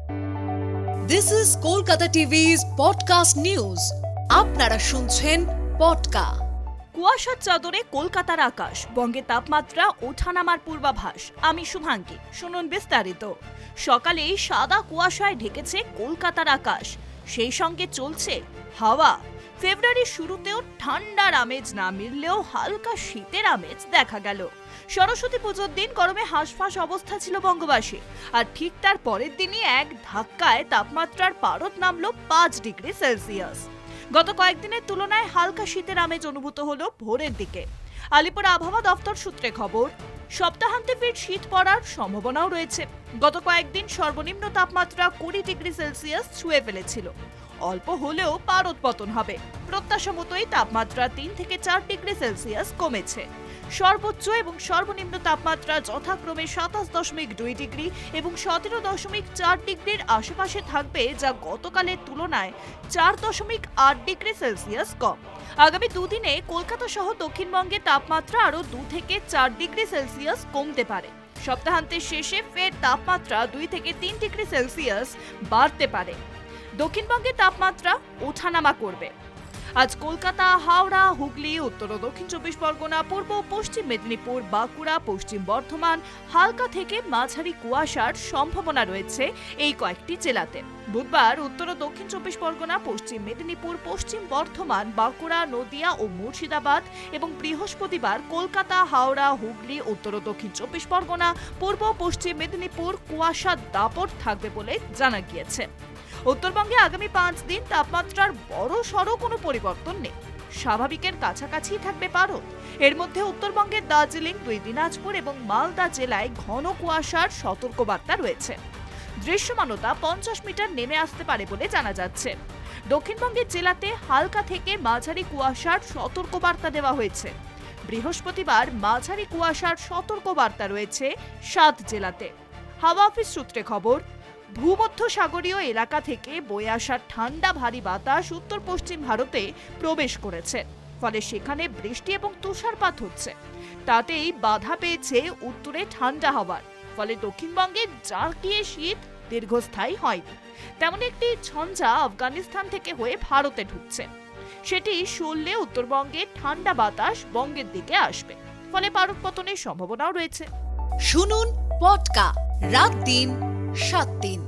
This is Kolkata TV's podcast news. আপনারা শুনছেন পডকা। কুয়াশার চাদরে কলকাতার আকাশ, বঙ্গে তাপমাত্রা ওঠানামার পূর্বাভাস। আমি শুভাঙ্গী, শুনুন বিস্তারিত। সকালে সাদা কুয়াশায় ঢেকেছে কলকাতার আকাশ, সেই সঙ্গে চলছে হাওয়া। ফেব্রুয়ারির শুরুতেও ঠান্ডার আমেজ না মিললেও হালকা শীতের আমেজ দেখা গেল। সরস্বতী পুজোর দিন গরমে হাঁসফাঁস অবস্থা ছিল বঙ্গবাসী, আর ঠিক তার পরের দিনই এক ধাক্কায় তাপমাত্রার পারদ নামল 5 ডিগ্রি সেলসিয়াস। গত কয়েকদিনের তুলনায় হালকা শীতের আমেজ অনুভূত হলো ভোরের দিকে। আলিপুর আবহাওয়া দফতর সূত্রে খবর, সপ্তাহান্তে ফের শীত পড়ার সম্ভাবনাও রয়েছে। গত কয়েকদিন সর্বনিম্ন তাপমাত্রা 20 ডিগ্রি সেলসিয়াস ছুঁয়ে ফেলেছিল। অল্প হলেও পারদ পতন হবে। প্রত্যাশা মতোই তাপমাত্রা 3 থেকে 4 ডিগ্রি সেলসিয়াস কমেছে। সর্বোচ্চ এবং সর্বনিম্ন তাপমাত্রা যথাক্রমে 27.2 ডিগ্রি এবং 17.4 ডিগ্রির আশেপাশে থাকবে, যা গতকালের তুলনায় 4.8 ডিগ্রি সেলসিয়াস কম। আগামী দুদিনে কলকাতা সহ দক্ষিণবঙ্গে তাপমাত্রা আরও 2 থেকে 4 ডিগ্রি সেলসিয়াস কমতে পারে। সপ্তাহান্তের শেষে ফের তাপমাত্রা 2 থেকে 3 ডিগ্রি সেলসিয়াস বাড়তে পারে। দক্ষিণবঙ্গে তাপমাত্রা ওঠানামা করবে। আজ কলকাতা, হাওড়া, হুগলি, উত্তর ও দক্ষিণ 24 পরগনা, পূর্ব ও পশ্চিম মেদিনীপুর, বাঁকুড়া, পশ্চিম বর্ধমান হালকা থেকে মাঝারি কুয়াশার সম্ভাবনা রয়েছে এই কয়েকটি জেলাতে। বুধবার উত্তর ও দক্ষিণ 24 পরগনা, পশ্চিম মেদিনীপুর, পশ্চিম বর্ধমান, বাঁকুড়া, নদিয়া ও মুর্শিদাবাদ এবং বৃহস্পতিবার কলকাতা, হাওড়া, হুগলি, উত্তর ও দক্ষিণ 24 পরগনা, পূর্ব ও পশ্চিম মেদিনীপুর কুয়াশার দাপট থাকবে বলে জানা গিয়েছে। উত্তরবঙ্গে আগামী 5 দিন তাপমাত্রার বড় সড়ো কোনো পরিবর্তন নেই, স্বাভাবিকের কাছাকাছি থাকবে পারদ। এর মধ্যে উত্তরবঙ্গের দার্জিলিং, 2 দিনাজপুর এবং মালদা জেলায় ঘন কুয়াশার সতর্কবার্তা রয়েছে। দৃশ্যমানতা 50 মিটার নেমে আসতে পারে বলে জানা যাচ্ছে। দক্ষিণবঙ্গের জেলাতে হালকা থেকে মাঝারি কুয়াশার সতর্কবার্তা দেওয়া হয়েছে। বৃহস্পতিবার মাঝারি কুয়াশার সতর্কবার্তা রয়েছে 7 জেলাতে। হাওয়া অফিস সূত্রে খবর, ভূমধ্যসাগরীয় এলাকা থেকে বয়ে আসা ঠান্ডা ভারী বাতাস উত্তর পশ্চিম ভারতে প্রবেশ করেছে, ফলে সেখানে বৃষ্টি এবং তুষারপাত হচ্ছে। তাতেই বাধা পেয়েছে উত্তরে ঠান্ডা হওয়ার, ফলে দক্ষিণবঙ্গে জাঁকিয়ে শীত দীর্ঘস্থায়ী হয়নি। তেমন একটি ঝঞ্ঝা আফগানিস্তান থেকে হয়ে ভারতে ঢুকছে, সেটি সরলে উত্তরবঙ্গে ঠান্ডা বাতাস বঙ্গের দিকে আসবে, ফলে পারদ পতনের সম্ভাবনাও রয়েছে। শুনুন পডকা, রাত দিন 7 দিন।